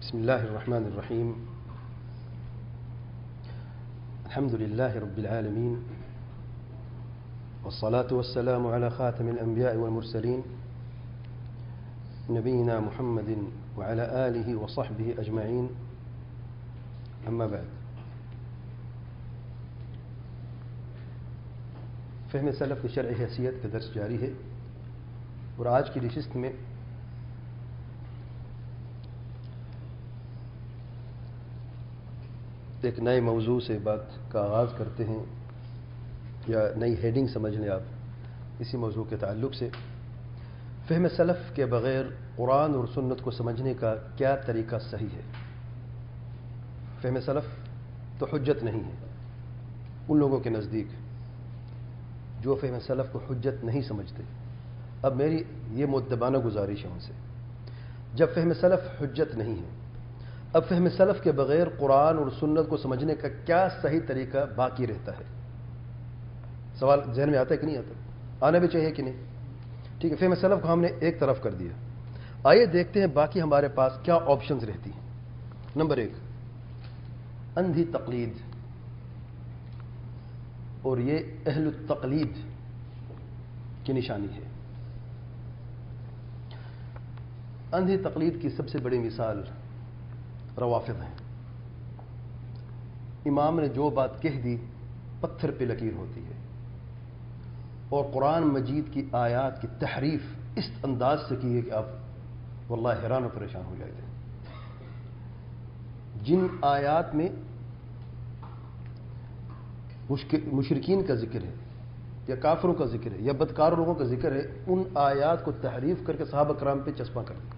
بسم الله الرحمن الرحيم. الحمد لله رب العالمين، والصلاة والسلام على خاتم الأنبياء والمرسلين نبينا محمد وعلى آله وصحبه أجمعين. أما بعد، فهم سلف کی شرعی حیثیت کا درس جاری ہے، اور آج کی نشست میں ایک نئے موضوع سے بات کا آغاز کرتے ہیں، یا نئی ہیڈنگ سمجھ لیں آپ اسی موضوع کے تعلق سے۔ فہم سلف کے بغیر قرآن اور سنت کو سمجھنے کا کیا طریقہ صحیح ہے؟ فہم سلف تو حجت نہیں ہے ان لوگوں کے نزدیک جو فہم سلف کو حجت نہیں سمجھتے۔ اب میری یہ مؤدبانہ گزارش ہے ان سے، جب فہم سلف حجت نہیں ہے، اب فہم سلف کے بغیر قرآن اور سنت کو سمجھنے کا کیا صحیح طریقہ باقی رہتا ہے؟ سوال ذہن میں آتا ہے کہ نہیں آتا؟ آنا بھی چاہیے کہ نہیں؟ ٹھیک ہے، فہم سلف کو ہم نے ایک طرف کر دیا، آئیے دیکھتے ہیں باقی ہمارے پاس کیا آپشنز رہتی ہیں۔ نمبر 1، اندھی تقلید، اور یہ اہل التقلید کی نشانی ہے۔ اندھی تقلید کی سب سے بڑی مثال روافض ہیں۔ امام نے جو بات کہہ دی پتھر پہ لکیر ہوتی ہے، اور قرآن مجید کی آیات کی تحریف اس انداز سے کی ہے کہ آپ واللہ حیران و پریشان ہو جائے تھے۔ جن آیات میں مشرکین کا ذکر ہے، یا کافروں کا ذکر ہے، یا بدکار لوگوں کا ذکر ہے، ان آیات کو تحریف کر کے صحابہ کرام پہ چسپاں کر دیا۔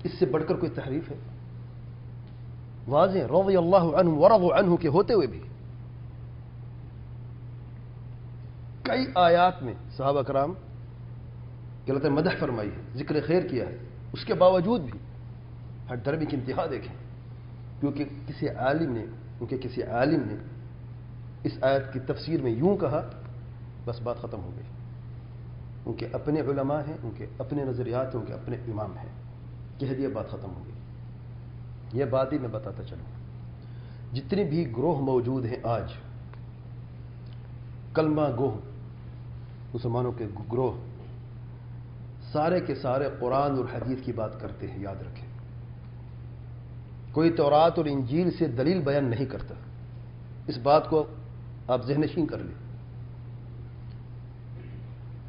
اس سے بڑھ کر کوئی تحریف ہے؟ واضح رضی اللہ عنہ ورضوا عنہ کے ہوتے ہوئے بھی کئی آیات میں صحابہ کرام کہ اللہ تعالیٰ مدح فرمائی ہے، ذکر خیر کیا ہے، اس کے باوجود بھی ہر درمی کی انتہا دیکھیں، کیونکہ کسی عالم نے اس آیت کی تفسیر میں یوں کہا، بس بات ختم ہو گئی۔ ان کے اپنے علماء ہیں، ان کے اپنے نظریات ہیں، ان کے اپنے امام ہیں، کہہ دیا، بات ختم ہو گئی۔ یہ بات ہی میں بتاتا چلوں، جتنے بھی گروہ موجود ہیں آج، کلمہ گوہ مسلمانوں کے گروہ، سارے کے سارے قرآن اور حدیث کی بات کرتے ہیں، یاد رکھیں۔ کوئی تورات اور انجیل سے دلیل بیان نہیں کرتا، اس بات کو آپ ذہن نشین کر لیں۔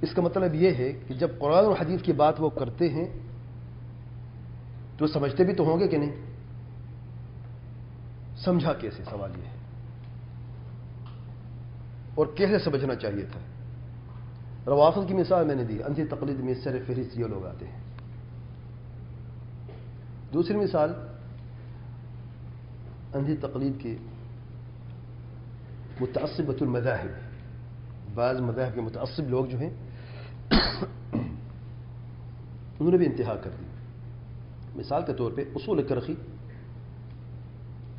اس کا مطلب یہ ہے کہ جب قرآن اور حدیث کی بات وہ کرتے ہیں تو سمجھتے بھی تو ہوں گے کہ نہیں؟ سمجھا کیسے؟ سوال یہ ہے، اور کیسے سمجھنا چاہیے تھا؟ روافض کی مثال میں نے دی، اندھی تقلید میں سر فہرست یہ لوگ آتے ہیں۔ دوسری مثال اندھی تقلید کی متعصبۃ المذاہب، بعض مذاہب کے متعصب لوگ جو ہیں انہوں نے بھی انتہا کر دی۔ مثال کے طور پہ اصول کرخی،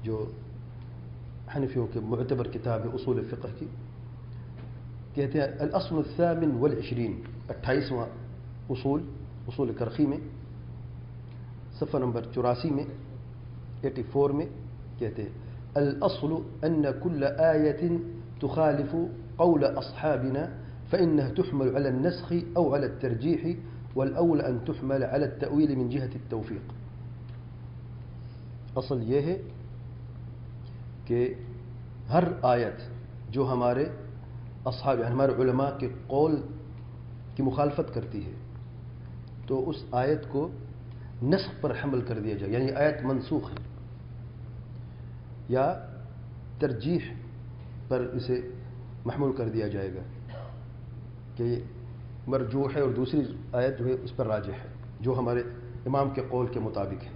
جو حنفیوں کے معتبر کتاب ہے اصول فقہ کی، کہتے ہیں الاصل الثامن والعشرین، 28واں اصول کرخی میں صفحہ نمبر 84 میں 84 میں کہتے ہیں الاصل ان كل آية تخالف قول اصحابنا فانها تحمل على النسخ او على الترجيح والاولى ان تحمل على التأويل من جهة التوفيق۔ اصل یہ ہے کہ ہر آیت جو ہمارے اصحاب ہمارے علماء کے قول کی مخالفت کرتی ہے تو اس آیت کو نسخ پر حمل کر دیا جائے، یعنی آیت منسوخ ہے، یا ترجیح پر اسے محمول کر دیا جائے گا کہ یہ مرجوح ہے، اور دوسری آیت جو ہے اس پر راجح ہے جو ہمارے امام کے قول کے مطابق ہے۔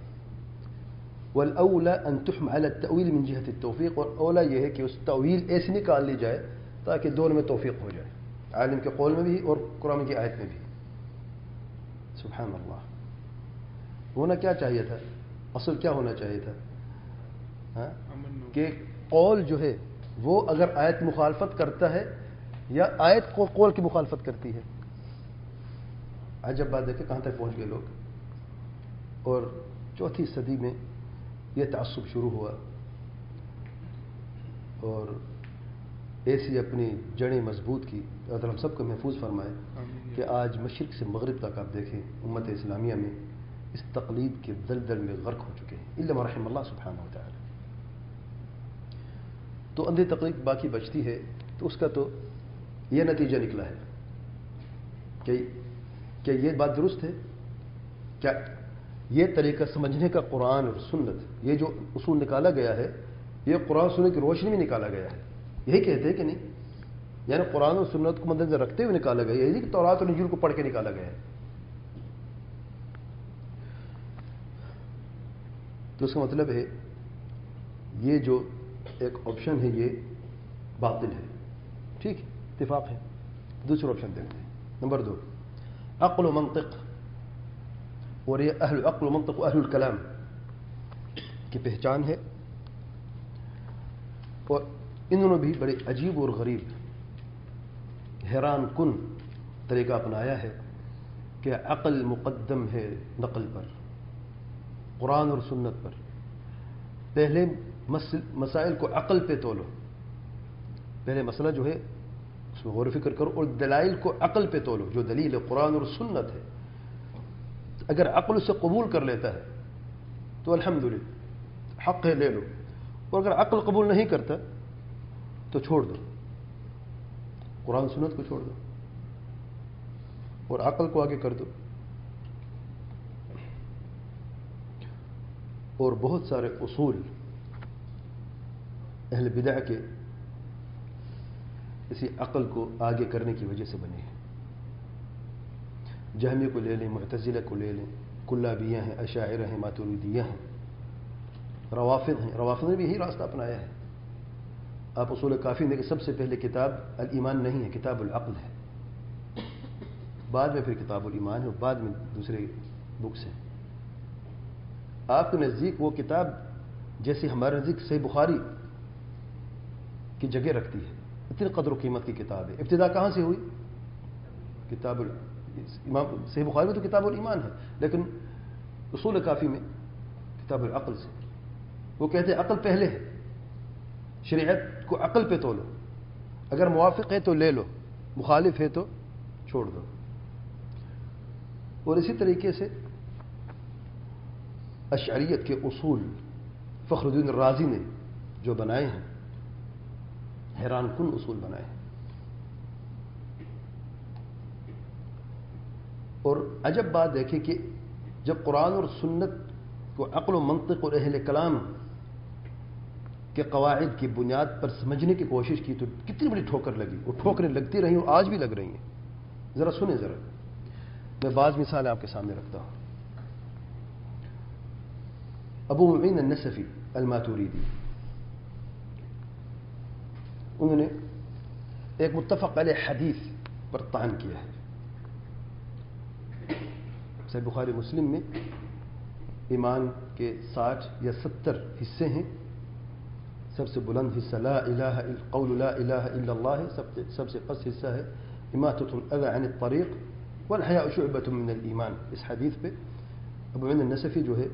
والاولا ان تحمل على التأويل من جهة التوفيق، اور اولا یہ ہے کہ اس تأویل ایسی نکال لی جائے تاکہ دونوں میں توفیق ہو جائے، عالم کے قول میں بھی اور قرآن کی آیت میں بھی۔ سبحان اللہ، ہونا کیا چاہیے تھا؟ اصل کیا ہونا چاہیے تھا؟ کہ قول جو ہے وہ اگر آیت مخالفت کرتا ہے یا آیت کو قول کی مخالفت کرتی ہے۔ آج جب بات دیکھیں کہاں تک پہنچ گئے لوگ، اور چوتھی صدی میں یہ تعصب شروع ہوا اور ایسی اپنی جڑیں مضبوط کی، اور ہم سب کو محفوظ فرمائے کہ آج مشرق سے مغرب تک آپ دیکھیں امت اسلامیہ میں اس تقلید کے دلدل میں غرق ہو چکے ہیں، الا ما رحم اللہ سبحانہ و تعالی۔ تو اندھی تقلید باقی بچتی ہے، تو اس کا تو یہ نتیجہ نکلا ہے کہ یہ بات درست ہے، کیا یہ طریقہ سمجھنے کا قرآن اور سنت، یہ جو اصول نکالا گیا ہے یہ قرآن سنت کی روشنی میں نکالا گیا ہے، یہی کہتے ہیں کہ نہیں؟ یعنی قرآن اور سنت کو مد نظر رکھتے ہوئے نکالا گیا، یہی کہ تورات اور انجیل کو پڑھ کے نکالا گیا ہے۔ تو اس کا مطلب ہے یہ جو ایک آپشن ہے یہ باطل ہے، ٹھیک ہے، اتفاق ہے۔ دوسرا آپشن دیکھتے ہیں، نمبر 2، عقل و منطق، اور یہ اہل عقل و منطق و اہل الکلام کی پہچان ہے، اور انہوں نے بھی بڑے عجیب اور غریب، حیران کن طریقہ اپنایا ہے کہ عقل مقدم ہے نقل پر، قرآن اور سنت پر۔ پہلے مسائل کو عقل پہ تولو، پہلے مسئلہ جو ہے اس میں غور و فکر کرو، اور دلائل کو عقل پہ تولو، جو دلیل ہے قرآن اور سنت ہے۔ اگر عقل اسے قبول کر لیتا ہے تو الحمدللہ حق ہے، لے لو، اور اگر عقل قبول نہیں کرتا تو چھوڑ دو، قرآن سنت کو چھوڑ دو اور عقل کو آگے کر دو۔ اور بہت سارے اصول اہل بدع کے اسی عقل کو آگے کرنے کی وجہ سے بنے ہیں۔ جہمیہ کو لے لیں، معتزلہ کو لے لیں، کلابیہ ہیں، اشاعرہ ہیں، ماتوریدیہ ہیں، روافض ہیں، روافض نے بھی یہی راستہ اپنایا ہے۔ آپ اصول کافی میں کہ سب سے پہلے کتاب الایمان نہیں ہے، کتاب العقل ہے، بعد میں پھر کتاب الایمان ہے، اور بعد میں دوسرے بکس ہیں۔ آپ کے نزدیک وہ کتاب جیسے ہمارے نزدیک صحیح بخاری کی جگہ رکھتی ہے، اتنی قدر و قیمت کی کتاب ہے۔ ابتدا کہاں سے ہوئی؟ کتاب امام صحیح بخاری میں تو کتاب الایمان ہے، لیکن اصول کافی میں کتاب العقل سے۔ وہ کہتے ہیں عقل پہلے ہے، شریعت کو عقل پہ تولو، اگر موافق ہے تو لے لو، مخالف ہے تو چھوڑ دو۔ اور اسی طریقے سے اشعریت کے اصول فخر الدین الرازی نے جو بنائے ہیں، حیران کن اصول بنائے ہیں۔ اور عجب بات دیکھیں کہ جب قرآن اور سنت کو عقل و منطق اور اہل کلام کے قواعد کی بنیاد پر سمجھنے کی کوشش کی تو کتنی بڑی ٹھوکر لگی، وہ ٹھوکریں لگتی رہیں اور آج بھی لگ رہی ہیں۔ ذرا سنیں، ذرا میں بعض مثالیں آپ کے سامنے رکھتا ہوں۔ ابو معین النسفی الماتوریدی، انہوں نے ایک متفق علیہ حدیث پر طعن کیا ہے۔ صحیح بخاری مسلم میں ایمان کے 60 یا 70 حصے ہیں، سب سے بلند حصہ لا الہ الا قول لا الہ الا اللہ ہے، سب سے پس حصہ ہے اماطۃ الاذى عن الطریق والحیاء شعبۃ من الایمان۔ اس حدیث پہ ابو معین النسفی جو ہے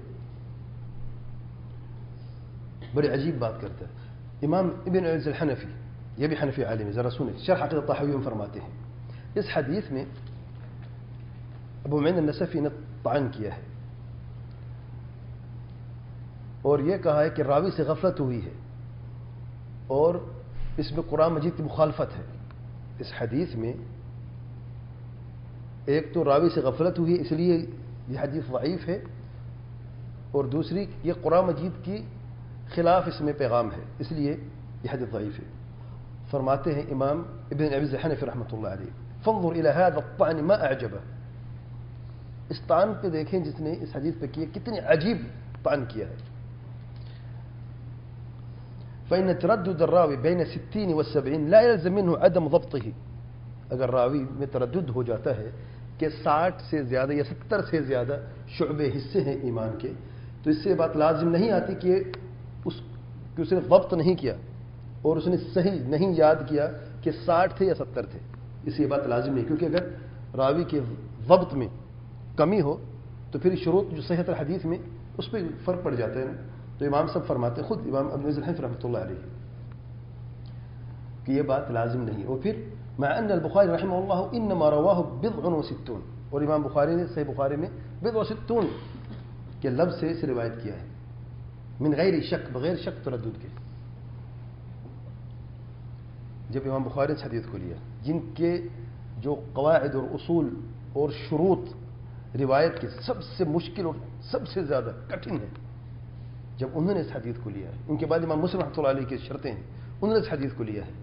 بڑی عجیب بات کرتا ہے۔ امام ابن عز الحنفی، یہ بھی حنفی عالم ہے، ذرا سنیں، شرح عقیدۃ الطحاوی میں فرماتے ہیں اس حدیث میں ابو معین النسفی نے طعن کیا ہے اور یہ کہا ہے کہ راوی سے غفلت ہوئی ہے اور اس میں قرآن مجید کی مخالفت ہے۔ اس حدیث میں ایک تو راوی سے غفلت ہوئی ہے اس لیے یہ حدیث ضعیف ہے، اور دوسری یہ قرآن مجید کی خلاف اس میں پیغام ہے، اس لیے یہ حدیث ضعیف ہے۔ فرماتے ہیں امام ابن عز الحنفی رحمۃ اللہ علیہ، فانظر الى هذا الطعن ما اعجبه، اس طعن پہ دیکھیں جس نے اس حدیث پہ کیا کتنی عجیب طعن کیا ہے۔ فإن تردد الراوي بين 60 و70 لا يلزم منه عدم ضبطه، اگر راوی میں تردد ہو جاتا ہے کہ 60 سے زیادہ یا 70 سے زیادہ شعبے حصے ہیں ایمان کے، تو اس سے بات لازم نہیں آتی کہ اس نے ضبط نہیں کیا اور اس نے صحیح نہیں یاد کیا کہ 60 تھے یا 70 تھے، اس یہ بات لازم نہیں، کیونکہ اگر راوی کے ضبط میں کمی ہو تو پھر شروط جو صحت الحدیث میں اس پہ فرق پڑ جاتا ہے نا. تو امام سب فرماتے ہیں، خود امام ابن الحنف رحمۃ اللہ علیہ، کہ یہ بات لازم نہیں. اور پھر مع ان البخاری رحمہ اللہ انما رواه بضع وستون، اور امام بخاری نے صحیح بخاری میں بضع وستون کے لفظ سے اسے روایت کیا ہے، من غیر شک، بغیر شک تردد کے. جب امام بخاری نے حدیث کو لیا، جن کے جو قواعد اور اصول اور شروط روایت کے سب سے مشکل اور سب سے زیادہ کٹھن ہے، جب انہوں نے اس حدیث کو لیا ہے، ان کے بعد امام مسلم رحمۃ اللہ علیہ کی شرطیں ہیں، انہوں نے اس حدیث کو لیا ہے،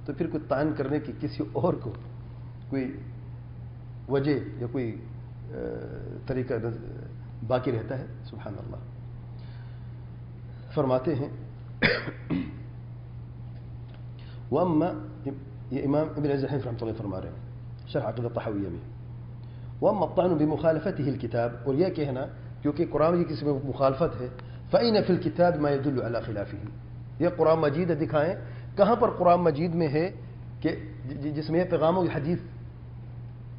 تو پھر کوئی تعین کرنے کی کسی اور کو کوئی وجہ یا کوئی طریقہ باقی رہتا ہے؟ سبحان اللہ. فرماتے ہیں واما، یہ امام ابن الحنف رحمۃ اللہ فرما رہے ہیں شرح عقیدہ طحاویہ میں، واما الطعن بمخالفته الكتاب، اور یہ کہنا کیونکہ قرآن کی کسی میں مخالفت ہے، فإن في الكتاب ما يدل على خلافه، یہ قرآن مجید ہے، دکھائیں کہاں پر قرآن مجید میں ہے کہ جس میں پیغام و حدیث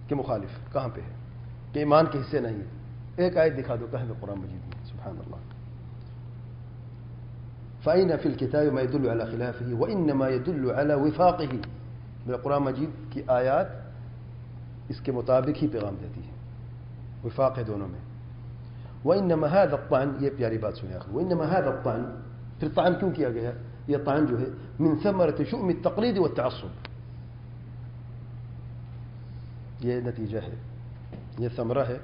کے مخالف کہاں پہ ہے کہ ایمان کے حصے نہیں ہے. ایک آیت دکھا دو کہاں پہ قرآن مجید میں. سبحان اللہ. فإن في الكتاب ما يدل على خلافه وإنما يدل على وفاقه، قرآن مجید کی آیات اس کے مطابق ہی پیغام دیتی ہے، وفاق ہے دونوں میں. وإنما هذا الطعن، یہ پیاری بات سنیں آخر، وإنما هذا الطعن، پھر طعن کیوں کیا گیا؟ یہ طعن جو ہے من ثمرة شؤم التقلید والتعصب، یہ نتیجہ ہے، یہ ثمرہ ہے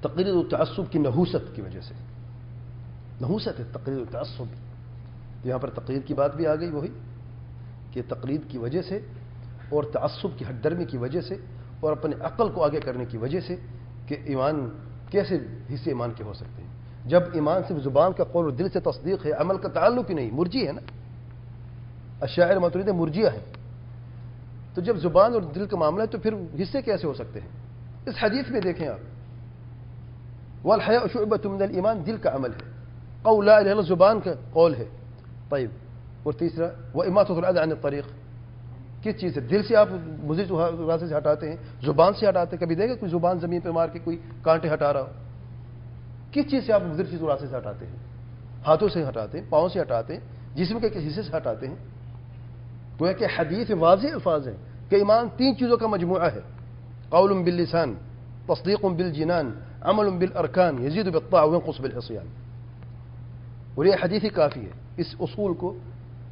تقلید و تعصب کی نحوست کی وجہ سے. نحوست ہے تقلید و تعصب. یہاں پر تقلید کی بات بھی آ گئی، وہی کہ تقلید کی وجہ سے اور تعصب کی ہٹ درمی کی وجہ سے اور اپنے عقل کو آگے کرنے کی وجہ سے کہ ایمان کیسے حصے ایمان کے ہو سکتے ہیں جب ایمان صرف زبان کا قول اور دل سے تصدیق ہے، عمل کا تعلق ہی نہیں. مرجی ہے نا، اشاعرہ ماتریدی مرجیہ ہے. تو جب زبان اور دل کا معاملہ ہے تو پھر حصے کیسے ہو سکتے ہیں؟ اس حدیث میں دیکھیں آپ، والحیاء شعبۃ من الایمان، دل کا عمل ہے، قول لا الہ الا اللہ زبان کا قول ہے. طيب، اور تیسرا واماطۃ الاذى عن الطریق، کس چیز سے؟ دل سے آپ مضر راستے سے ہٹاتے ہیں، زبان سے ہٹاتے ہیں. کبھی دیکھیں کوئی زبان زمین پہ مار کے کوئی کانٹے ہٹا رہا ہو؟ کس چیز سے آپ مضر چیز راستے سے ہٹاتے ہیں؟ ہاتھوں سے ہٹاتے ہیں، پاؤں سے ہٹاتے ہیں، جسم کے کس حصے سے ہٹاتے ہیں؟ گویا کہ حدیث واضح الفاظ ہیں کہ ایمان تین چیزوں کا مجموعہ ہے، قول باللسان، تصدیق بالجنان، عمل بالارکان، یزید بالطاعہ وینقص بالعصیان. اور یہ حدیث ہی کافی ہے اس اصول کو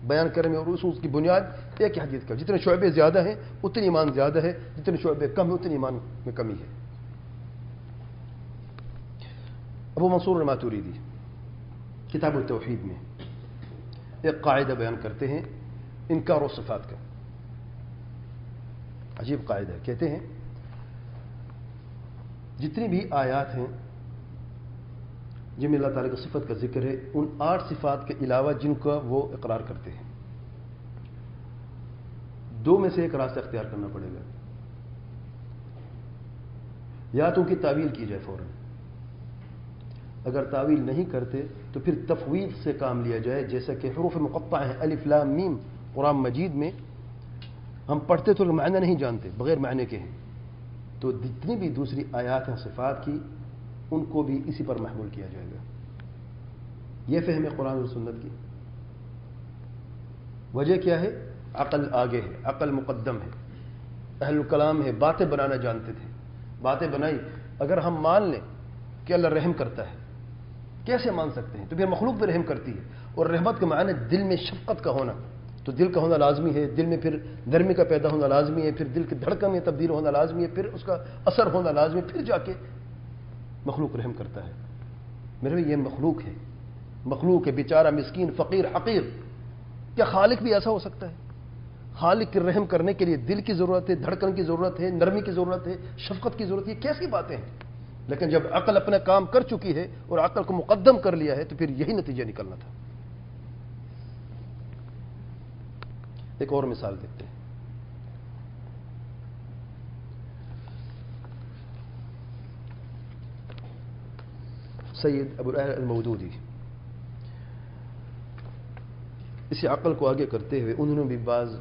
بیان کرنے میں، اور اصول کی بنیاد ایک ہی حدیث کا. جتنے شعبے زیادہ ہیں اتنی ایمان زیادہ ہے، جتنے شعبے کم ہیں اتنی ایمان میں کمی ہے. ابو منصور الماتوریدی کتاب التوحید میں ایک قاعدہ بیان کرتے ہیں انکار و صفات کا. عجیب قاعدہ ہے. کہتے ہیں جتنی بھی آیات ہیں جن میں اللہ تعالیٰ کی صفت کا ذکر ہے، ان 8 صفات کے علاوہ جن کا وہ اقرار کرتے ہیں، 2 میں سے ایک راستہ اختیار کرنا پڑے گا. یا تو ان کی تعویل کی جائے فوراً، اگر تعویل نہیں کرتے تو پھر تفویض سے کام لیا جائے. جیسا کہ حروف مقطع ہیں الف لام میم قرآن مجید میں، ہم پڑھتے تو معنی نہیں جانتے، بغیر معنی کے ہیں. تو جتنی بھی دوسری آیات ہیں صفات کی، ان کو بھی اسی پر محمول کیا جائے گا. یہ فہم ہے قرآن اور سنت کی. وجہ کیا ہے؟ عقل آگے ہے، عقل مقدم ہے. اہل الکلام ہے، باتیں بنانا جانتے تھے، باتیں بنائی. اگر ہم مان لیں کہ اللہ رحم کرتا ہے، کیسے مان سکتے ہیں؟ تو پھر مخلوق بھی رحم کرتی ہے. اور رحمت کا معنی دل میں شفقت کا ہونا، تو دل کا ہونا لازمی ہے، دل میں پھر نرمی کا پیدا ہونا لازمی ہے، پھر دل کی دھڑکن میں تبدیل ہونا لازمی ہے، پھر اس کا اثر ہونا لازمی ہے، پھر جا کے مخلوق رحم کرتا ہے. میرے یہ مخلوق ہے، مخلوق ہے، بیچارہ مسکین فقیر حقیر. کیا خالق بھی ایسا ہو سکتا ہے؟ خالق کے رحم کرنے کے لیے دل کی ضرورت ہے، دھڑکن کی ضرورت ہے، نرمی کی ضرورت ہے، شفقت کی ضرورت ہے. یہ کیسی باتیں ہیں؟ لیکن جب عقل اپنا کام کر چکی ہے اور عقل کو مقدم کر لیا ہے تو پھر یہی نتیجہ نکلنا تھا. ایک اور مثال دیتے ہیں. سید ابو الاعلی المودودی، اسی عقل کو آگے کرتے ہوئے انہوں نے بھی بعض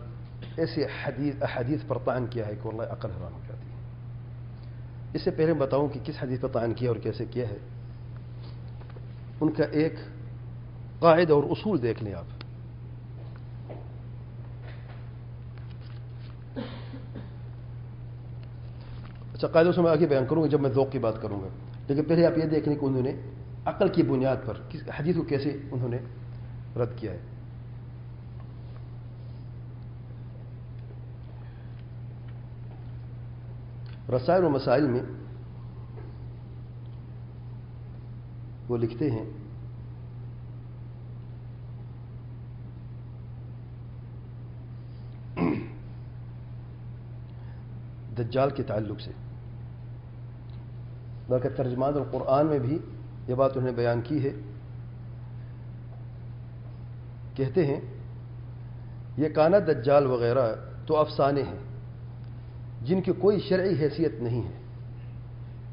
ایسے احادیث پر طعن کیا ہے کہ واللہ عقل حیران ہو جاتی ہے. اس سے پہلے بتاؤں کہ کس حدیث پر طعن کیا اور کیسے کیا ہے. ان کا ایک قاعدہ اور اصول دیکھ لیں آپ. اچھا قاعدوں سے میں آگے بیان کروں گا جب میں ذوق کی بات کروں گا، لیکن پہلے آپ یہ دیکھیں کہ انہوں نے عقل کی بنیاد پر کس حدیث کو کیسے انہوں نے رد کیا ہے. رسائل و مسائل میں وہ لکھتے ہیں دجال کے تعلق سے، بلکہ ترجمان القرآن میں بھی یہ بات انہوں نے بیان کی ہے. کہتے ہیں یہ کانا دجال وغیرہ تو افسانے ہیں جن کی کوئی شرعی حیثیت نہیں ہے.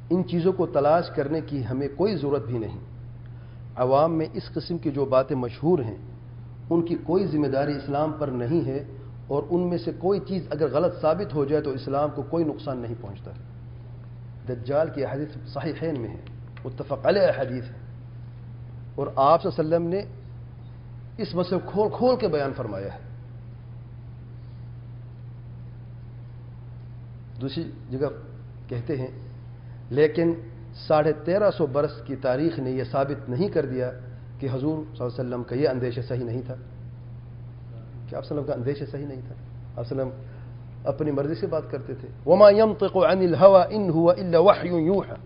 ان چیزوں کو تلاش کرنے کی ہمیں کوئی ضرورت بھی نہیں. عوام میں اس قسم کی جو باتیں مشہور ہیں ان کی کوئی ذمہ داری اسلام پر نہیں ہے، اور ان میں سے کوئی چیز اگر غلط ثابت ہو جائے تو اسلام کو کوئی نقصان نہیں پہنچتا. دجال کی حدیث صحیحین میں ہے، متفق علیہ حدیث ہے، اور آپ صلی اللہ علیہ وسلم نے اس مسئلے کو کھول کھول کے بیان فرمایا ہے. دوسری جگہ کہتے ہیں لیکن 1350 برس کی تاریخ نے یہ ثابت نہیں کر دیا کہ حضور صلی اللہ علیہ وسلم کا یہ اندیشہ صحیح نہیں تھا، کہ آپ صلی اللہ علیہ وسلم کا اندیشہ صحیح نہیں تھا. آپ صلی اللہ علیہ وسلم اپنی مرضی سے بات کرتے تھے. وما ينطق عن الهوى ان هو الا وحي يوحى.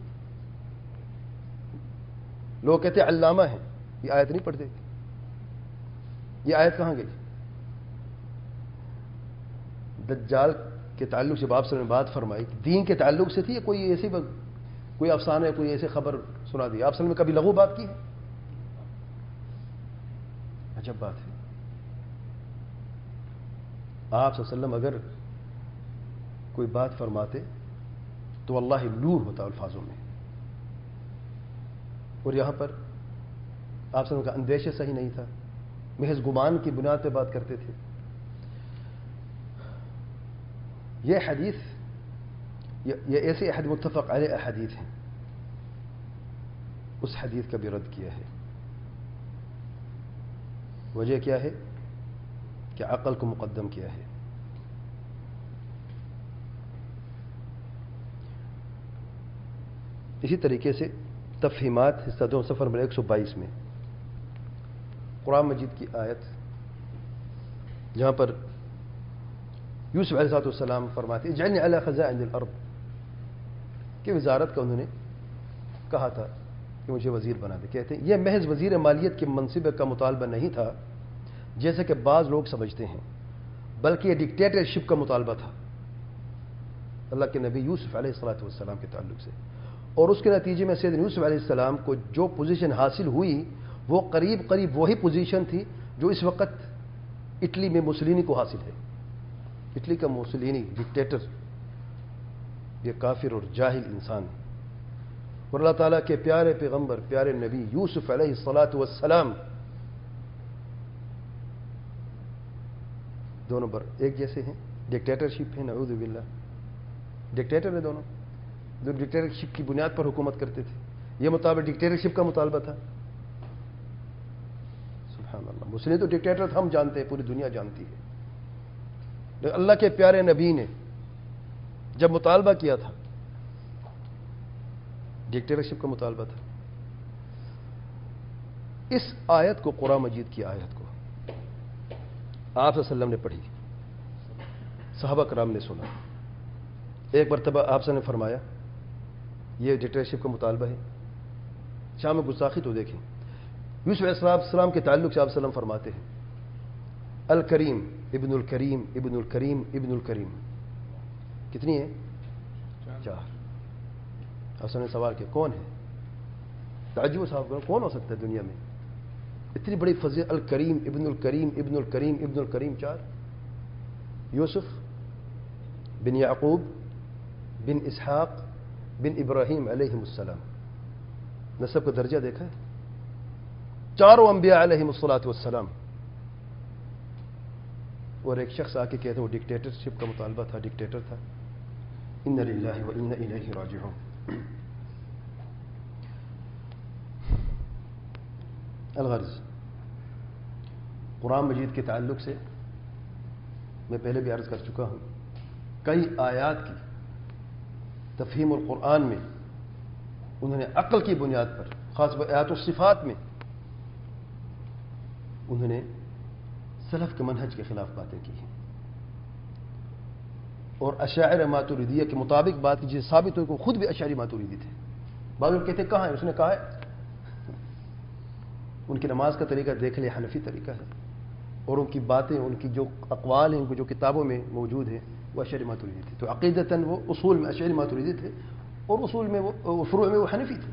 لوگ کہتے ہیں علامہ ہیں، یہ آیت نہیں پڑھتے. یہ آیت کہاں گئی؟ دجال کے تعلق سے آپ صلی اللہ علیہ وسلم نے بات فرمائی، دین کے تعلق سے تھی یا کوئی ایسی کوئی افسانہ ہے، کوئی ایسی خبر سنا دی؟ آپ صلی اللہ علیہ وسلم نے کبھی لغو بات کی؟ عجب بات ہے. آپ صلی اللہ علیہ وسلم اگر کوئی بات فرماتے تو واللہ نور ہوتا الفاظوں میں، اور یہاں پر آپ صلی اللہ علیہ وسلم کا اندیشہ صحیح نہیں تھا، محض گمان کی بنیاد پہ بات کرتے تھے. یہ حدیث یہ ایسے احد متفق علیہ احادیث ہیں، اس حدیث کا بھی رد کیا ہے. وجہ کیا ہے؟ کہ عقل کو مقدم کیا ہے. اسی طریقے سے تفہیمات حصہ 2 صفحہ نمبر 122 میں قرآن مجید کی آیت جہاں پر یوسف علیہ السلام فرماتے اجعلنی علی خزائن الارض، کہ وزارت کا انہوں نے کہا تھا کہ مجھے وزیر بنا دے. کہتے ہیں یہ محض وزیر مالیت کے منصب کا مطالبہ نہیں تھا جیسے کہ بعض لوگ سمجھتے ہیں، بلکہ یہ ڈکٹیٹرشپ کا مطالبہ تھا اللہ کے نبی یوسف علیہ السلام کے تعلق سے. اور اس کے نتیجے میں سیدنا یوسف علیہ السلام کو جو پوزیشن حاصل ہوئی وہ قریب قریب وہی پوزیشن تھی جو اس وقت اٹلی میں مسولینی کو حاصل ہے. اٹلی کا مسولینی ڈکٹیٹر، یہ کافر اور جاہل انسان، اور اللہ تعالیٰ کے پیارے پیغمبر پیارے نبی یوسف علیہ السلام دونوں پر ایک جیسے ہیں. ڈکٹیٹرشپ ہے، نعوذ باللہ، ڈکٹیٹر ہیں دونوں، جو ڈکٹیٹرشپ کی بنیاد پر حکومت کرتے تھے. یہ مطابق ڈکٹیٹرشپ کا مطالبہ تھا. سبحان اللہ. مسلم تو ڈکٹیٹر ہم جانتے ہیں، پوری دنیا جانتی ہے، لیکن اللہ کے پیارے نبی نے جب مطالبہ کیا تھا ڈکٹیٹرشپ کا مطالبہ تھا. اس آیت کو، قرآن مجید کی آیت کو آپ صلی اللہ علیہ وسلم نے پڑھی، صحابہ کرام نے سنا. ایک مرتبہ آپ صلی اللہ علیہ وسلم نے فرمایا یہ ڈکٹیٹرشپ کا مطالبہ ہے. شام میں گستاخی تو دیکھیں. یوسف علیہ السلام کے تعلق سے آپ صلی اللہ علیہ وسلم فرماتے ہیں الکریم ابن الکریم ابن الکریم ابن الکریم. کتنی ہے؟ 4. آپ نے سوال کیا کون ہے؟ تعجب صاحب کون ہو سکتا ہے دنیا میں اتنی بڑی فضیلت؟ الکریم ابن الکریم ابن الکریم ابن الکریم 4. یوسف بن یعقوب بن اسحاق بن ابراہیم علیہ السلام. نسب کا درجہ دیکھا ہے؟ 4 انبیاء علیہ السلام. اور ایک شخص آ کے کہتے ہیں وہ ڈکٹیٹرشپ کا مطالبہ تھا، ڈکٹیٹر تھا. ان للہ و انا الیہ راجعون. الغرض قرآن مجید کے تعلق سے میں پہلے بھی عرض کر چکا ہوں، کئی آیات کی تفہیم القرآن میں انہوں نے عقل کی بنیاد پر، خاص طور آیات الصفات میں انہوں نے سلف کے منہج کے خلاف باتیں کی ہیں، اور اشاعرہ ماتریدیہ کے مطابق بات کی، جسے ثابت ہوئی کہ خود بھی اشعری ماتریدی تھے۔ بعض لوگ کہتے کہاں ہے؟ اس نے کہا ہے ان کی نماز کا طریقہ دیکھ لے، حنفی طریقہ ہے، اور ان کی باتیں، ان کی جو اقوال ہیں، ان کو جو کتابوں میں موجود ہیں، وہ اشعری ماتریدی تھے۔ تو عقیدتاً وہ اصول میں اشعری ماتریدی تھے، اور اصول میں وہ فروع میں وہ حنفی تھے۔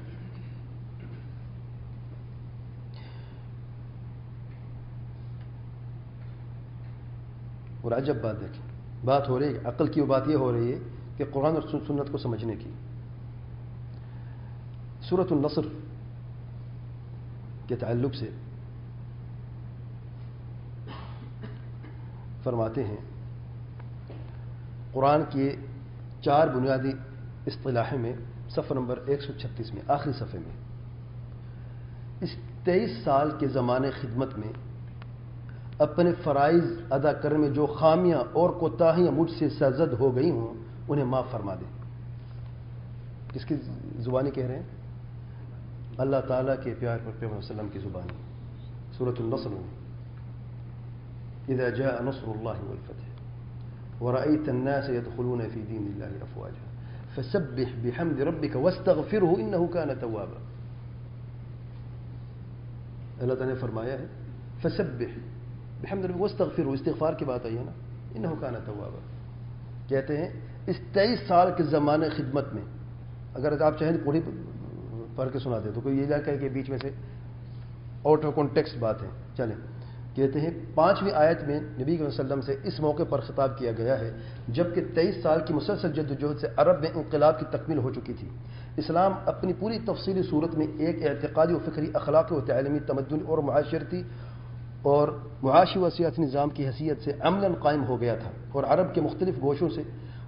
اور عجب بات دیکھیں، بات ہو رہی ہے عقل کی، وہ بات یہ ہو رہی ہے کہ قرآن اور سنت کو سمجھنے کی۔ سورۃ النصر کے تعلق سے فرماتے ہیں، قرآن کی 4 بنیادی اصطلاحیں میں صفحہ نمبر 136 میں، آخری صفحے میں، اس 23 سال کے زمانے خدمت میں اپنے فرائض ادا کرنے میں جو خامیاں اور کوتاہیاں مجھ سے سرزد ہو گئی ہوں انہیں معاف فرما دیں۔ کس کی زبانی کہہ رہے ہیں؟ اللہ تعالیٰ کے پیار پر پیغمبر صلی اللہ علیہ وسلم کی زبانی۔ سورۃ النصر میں اذا جاء نصر اللہ والفتح ورأيت الناس يدخلون في دين الله افواجا فسبح بحمد ربك واستغفره انه كان توابا۔ اللہ تعالیٰ نے فرمایا ہے فسبح بحمد ربک واستغفرہ، استغفار کی بات آئی ہے نا، انہ کان توابا۔ کہتے ہیں اس 23 سال کے زمانے خدمت میں، اگر آپ چاہیں تو پوری پڑھ کے سنا دیں تو کوئی یہ نہ کہے کہ بیچ میں سے آؤٹ آف کانٹیکسٹ بات ہے۔ چلیں، کہتے ہیں 5ویں آیت میں نبی صلی اللہ علیہ وسلم سے اس موقع پر خطاب کیا گیا ہے جبکہ 23 سال کی مسلسل جدوجہد سے عرب میں انقلاب کی تکمیل ہو چکی تھی۔ اسلام اپنی پوری تفصیلی صورت میں ایک اعتقادی و فکری، اخلاقی و تعلیمی، تمدنی اور معاشرتی اور معاشی و سیاسی نظام کی حیثیت سے عملاً قائم ہو گیا تھا، اور عرب کے مختلف گوشوں سے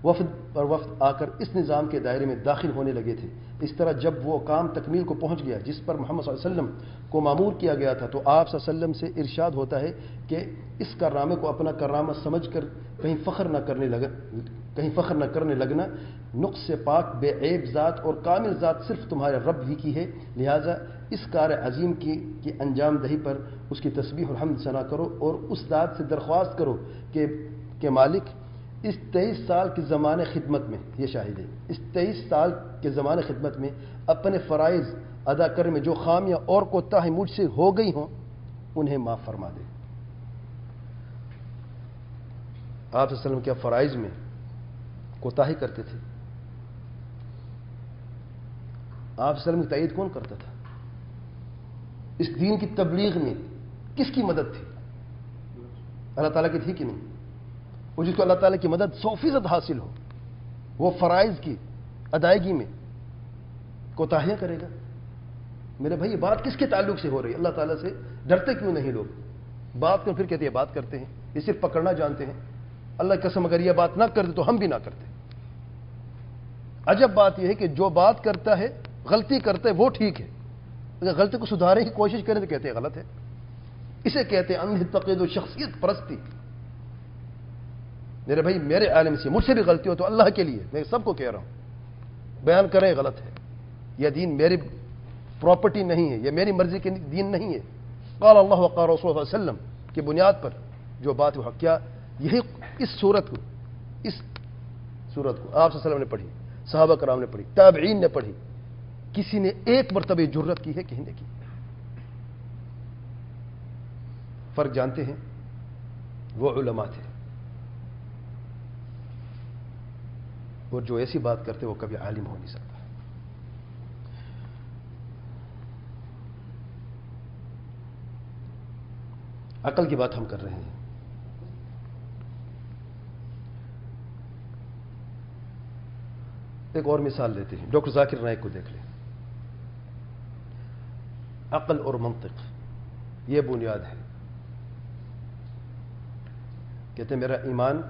وفد پر وفد آ کر اس نظام کے دائرے میں داخل ہونے لگے تھے۔ اس طرح جب وہ کام تکمیل کو پہنچ گیا جس پر محمد صلی اللہ علیہ وسلم کو مامور کیا گیا تھا، تو آپ صلی اللہ علیہ وسلم سے ارشاد ہوتا ہے کہ اس کارنامے کو اپنا کارنامہ سمجھ کر کہیں فخر نہ کرنے لگنا۔ نقص سے پاک بے عیب ذات اور کامل ذات صرف تمہارے رب ہی کی ہے، لہٰذا اس کار عظیم کی انجام دہی پر اس کی تسبیح اور حمد ثنا کرو، اور اس ذات سے درخواست کرو کہ مالک اس 23 سال کے زمانے خدمت میں، یہ شاہد ہے، اس 23 سال کے زمانے خدمت میں اپنے فرائض ادا کرنے میں جو خامیاں اور کوتاہی مجھ سے ہو گئی ہوں انہیں معاف فرما دے۔ آپ صلی اللہ علیہ وسلم کیا فرائض میں کوتاہی کرتے تھے؟ آپ صلی اللہ علیہ وسلم کی تائید کون کرتا تھا؟ اس دین کی تبلیغ میں کس کی مدد تھی؟ اللہ تعالیٰ کی تھی کہ نہیں؟ اور جس کو اللہ تعالیٰ کی مدد 100% حاصل ہو، وہ فرائض کی ادائیگی میں کوتاہیاں کرے گا؟ میرے بھائی، یہ بات کس کے تعلق سے ہو رہی ہے؟ اللہ تعالیٰ سے ڈرتے کیوں نہیں لوگ؟ بات کر پھر کہتے ہیں بات کرتے ہیں، یہ صرف پکڑنا جانتے ہیں۔ اللہ کی قسم اگر یہ بات نہ کرتے تو ہم بھی نہ کرتے۔ عجب بات یہ ہے کہ جو بات کرتا ہے، غلطی کرتا ہے، وہ ٹھیک ہے، اگر غلطی کو سدھارنے کی کوشش کریں تو کہتے ہیں غلط ہے۔ اسے کہتے ہیں اندھی تقلید و شخصیت پرستی۔ میرے بھائی، میرے عالم سے مجھ سے بھی غلطی ہو تو اللہ کے لیے میں سب کو کہہ رہا ہوں، بیان کریں غلط ہے، یہ دین میری پراپرٹی نہیں ہے، یہ میری مرضی کے دین نہیں ہے۔ قال اللہ وقال رسول اللہ صلی اللہ علیہ وسلم کی بنیاد پر جو بات ہے، کیا یہی اس صورت کو آپ صلی اللہ علیہ وسلم نے پڑھی، صحابہ کرام نے پڑھی، تابعین نے پڑھی، کسی نے ایک مرتبہ جرت کی ہے؟ کہنے کی۔ فرق جانتے ہیں؟ وہ علماء تھے، اور جو ایسی بات کرتے وہ کبھی عالم ہو نہیں سکتا۔ عقل کی بات ہم کر رہے ہیں۔ ایک اور مثال لیتے ہیں، ڈاکٹر ذاکر نائک کو دیکھ لیں۔ عقل اور منطق یہ بنیاد ہے۔ کہتے ہیں میرا ایمان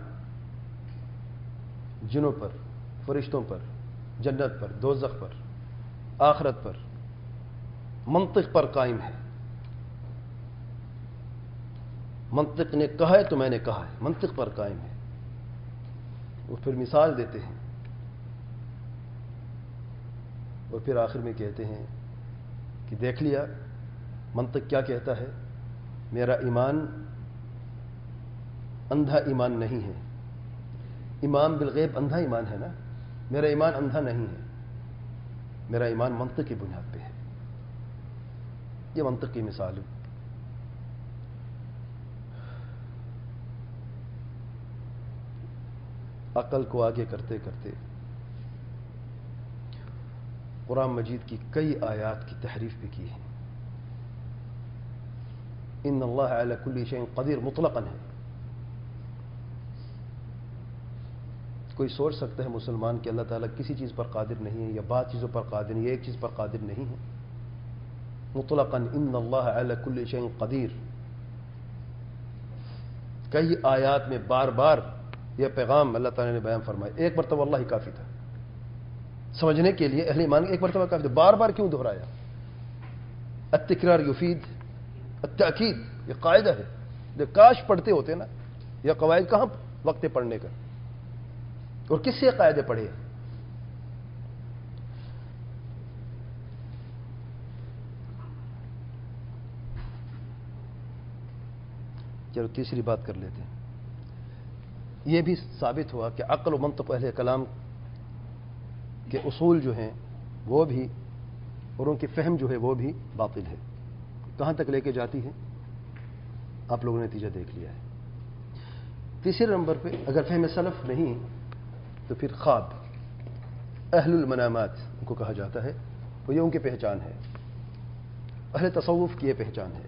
جنوں پر، فرشتوں پر، جنت پر، دوزخ پر، آخرت پر، منطق پر قائم ہے۔ منطق نے کہا ہے تو میں نے کہا ہے، منطق پر قائم ہے. وہ پھر مثال دیتے ہیں اور پھر آخر میں کہتے ہیں کہ دیکھ لیا منطق کیا کہتا ہے، میرا ایمان اندھا ایمان نہیں ہے. ایمان بالغیب اندھا ایمان ہے نا، میرا ایمان اندھا نہیں ہے، میرا ایمان منطق کی بنیاد پہ ہے. یہ منطق کی مثال ہے. عقل کو آگے کرتے کرتے قرآن مجید کی کئی آیات کی تحریف بھی کی ہے. ان اللہ علی کل شیء قدیر مطلقاً ہے. کوئی سوچ سکتا ہے مسلمان کہ اللہ تعالیٰ کسی چیز پر قادر نہیں ہے یا بعض چیزوں پر قادر نہیں ہے، ایک چیز پر قادر نہیں ہے. مطلقاً ان اللہ علی کل شیء قدیر. کئی آیات میں بار بار یہ پیغام اللہ تعالیٰ نے بیان فرمایا. ایک مرتبہ اللہ ہی کافی تھا سمجھنے کے لیے، اہل ایمان ایک مرتبہ کافی تھا. بار بار کیوں دہرایا؟ التکرار یفید التأکید، یہ قاعدہ ہے. جو کاش پڑھتے ہوتے نا، یہ قواعد کہاں وقت پڑھنے کا، اور کس سے قاعدے پڑھے؟ چلو تیسری بات کر لیتے ہیں. یہ بھی ثابت ہوا کہ عقل و منطق اہل کلام کے اصول جو ہیں وہ بھی، اور ان کے فہم جو ہے وہ بھی باطل ہے. کہاں تک لے کے جاتی ہے آپ لوگوں نے نتیجہ دیکھ لیا ہے. تیسرے نمبر پہ اگر فہم سلف نہیں تو پھر خواب، اہل المنامات ان کو کہا جاتا ہے، وہ یہ ان کی پہچان ہے. اہل تصوف کی یہ پہچان ہے.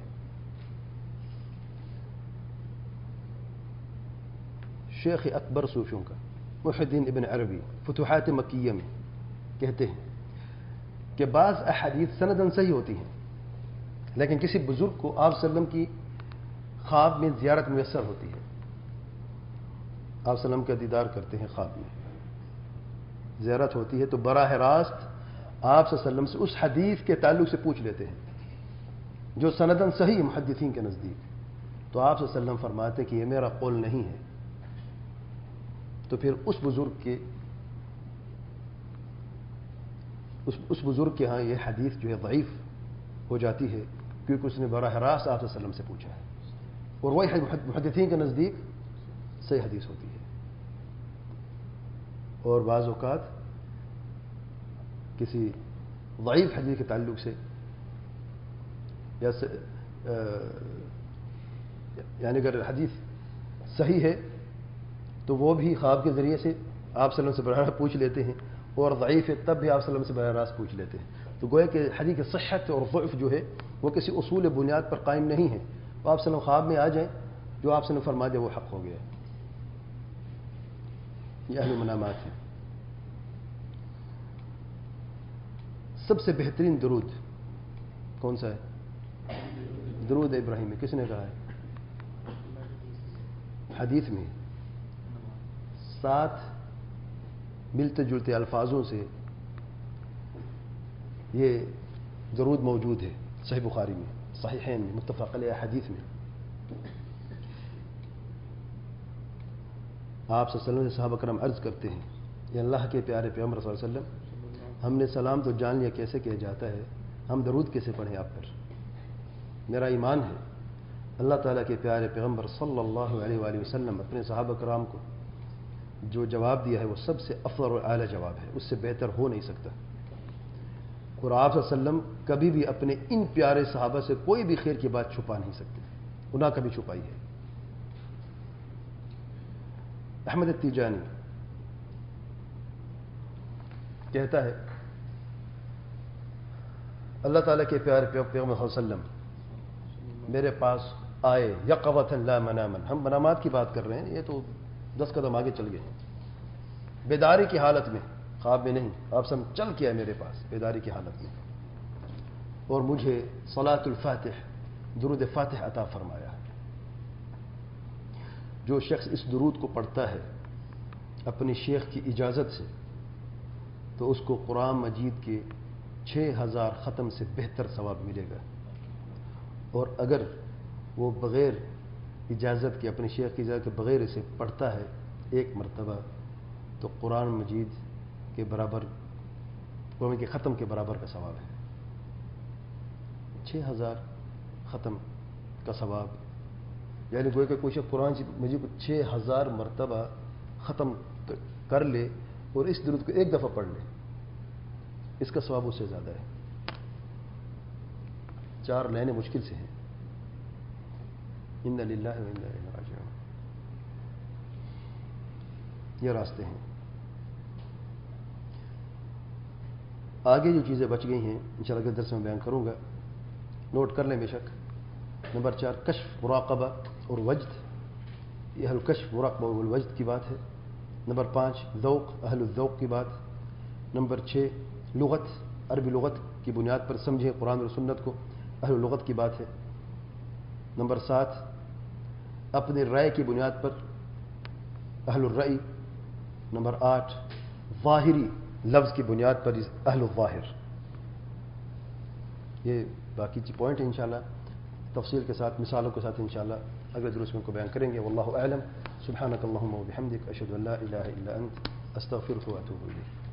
شیخ اکبر صوفیوں کا محی الدین ابن عربی فتوحات مکیہ میں کہتے ہیں کہ بعض احادیث سندن صحیح ہوتی ہیں، لیکن کسی بزرگ کو آپ صلی اللہ علیہ وسلم کی خواب میں زیارت میسر ہوتی ہے. آپ صلی اللہ علیہ وسلم کا دیدار کرتے ہیں، خواب میں زیارت ہوتی ہے، تو براہ راست آپ صلی اللہ علیہ وسلم سے اس حدیث کے تعلق سے پوچھ لیتے ہیں جو سندن صحیح محدثین کے نزدیک. تو آپ صلی اللہ علیہ وسلم فرماتے ہیں کہ یہ میرا قول نہیں ہے. تو پھر اس بزرگ کے ہاں یہ حدیث جو ہے ضعیف ہو جاتی ہے، کیونکہ اس نے براہ راست آپ صلی اللہ علیہ وسلم سے پوچھا ہے، اور وہی محدثین کے نزدیک صحیح حدیث ہوتی ہے. اور بعض اوقات کسی ضعیف حدیث کے تعلق سے یعنی اگر حدیث صحیح ہے تو وہ بھی خواب کے ذریعے سے آپ صلی اللہ علیہ وسلم سے براہ راست پوچھ لیتے ہیں، اور ضعیف ہے تب بھی آپ صلی اللہ علیہ وسلم سے براہ راست پوچھ لیتے ہیں. تو گویا کہ حدیث کی صحت اور ضعف جو ہے وہ کسی اصول بنیاد پر قائم نہیں ہے. تو آپ صلی اللہ علیہ وسلم خواب میں آ جائیں، جو آپ صلی اللہ علیہ وسلم فرما دیا وہ حق ہو گیا. یہ اہل منامات ہے. سب سے بہترین درود کون سا ہے؟ درود ابراہیمی. کس نے کہا ہے؟ حدیث میں 7 ملتے جلتے الفاظوں سے یہ درود موجود ہے صحیح بخاری میں، صحیحین میں، متفق علیہ حدیث میں. آپ صلی اللہ علیہ وسلم سے صحابہ کرام عرض کرتے ہیں، یہ اللہ کے پیارے پیغمبر صلی اللہ علیہ وسلم، ہم نے سلام تو جان لیا کیسے کیا جاتا ہے، ہم درود کیسے پڑھیں آپ پر؟ میرا ایمان ہے اللہ تعالیٰ کے پیارے پیغمبر صلی اللہ علیہ وآلہ وسلم اپنے صحابہ کرام کو جو جواب دیا ہے وہ سب سے افضل اور اعلیٰ جواب ہے، اس سے بہتر ہو نہیں سکتا. اور آپ صلی اللہ علیہ وسلم کبھی بھی اپنے ان پیارے صحابہ سے کوئی بھی خیر کی بات چھپا نہیں سکتے، نہ کبھی چھپائی ہے. احمد التیجانی کہتا ہے اللہ تعالیٰ کے پیارے پیغمبر صلی اللہ علیہ وسلم میرے پاس آئے یقظۃ لا مناما. ہم منامات کی بات کر رہے ہیں، یہ تو 10 قدم آگے چل گئے. بیداری کی حالت میں، خواب میں نہیں، آپ سب چل کے آئے میرے پاس بیداری کی حالت میں، اور مجھے صلاۃ الفاتح، درود فاتح عطا فرمایا. جو شخص اس درود کو پڑھتا ہے اپنی شیخ کی اجازت سے تو اس کو قرآن مجید کے 6000 ختم سے بہتر ثواب ملے گا. اور اگر وہ بغیر اجازت کی، اپنے شیخ کی اجازت کے بغیر اسے پڑھتا ہے ایک مرتبہ تو قرآن مجید کے برابر، قرآن کے ختم کے برابر کا ثواب ہے. 6000 ختم کا ثواب، یعنی گویا کہ کوئی شخص قرآن مجید کو 6000 مرتبہ ختم کر لے اور اس درود کو ایک دفعہ پڑھ لے، اس کا ثواب اس سے زیادہ ہے. 4 لائنیں مشکل سے ہیں. انا للہ و انا الیہ راجعون. یہ راستے ہیں. آگے جو چیزیں بچ گئی ہیں انشاءاللہ اگلے درس میں بیان کروں گا، نوٹ کر لیں بے شک. نمبر 4 کشف، مراقبہ اور وجد، یہ اہل الکشف، مراقبہ اور الوجد کی بات ہے. نمبر 5 ذوق، اہل الذوق کی بات. نمبر 6 لغت، عربی لغت کی بنیاد پر سمجھیں قرآن اور سنت کو، اہل اللغت کی بات ہے. نمبر 7 اپنے رائے کی بنیاد پر، اہل الرأی. نمبر 8 ظاہری لفظ کی بنیاد پر، اہل الظاہر. یہ باقی پوائنٹ ہیں انشاءاللہ تفصیل کے ساتھ، مثالوں کے ساتھ انشاءاللہ اگلے دروس میں کو بیان کریں گے. واللہ اعلم. سبحانک اللہم و بحمدک، اشہد ان لا الہ الا انت، استغفرک و اتوب الیک.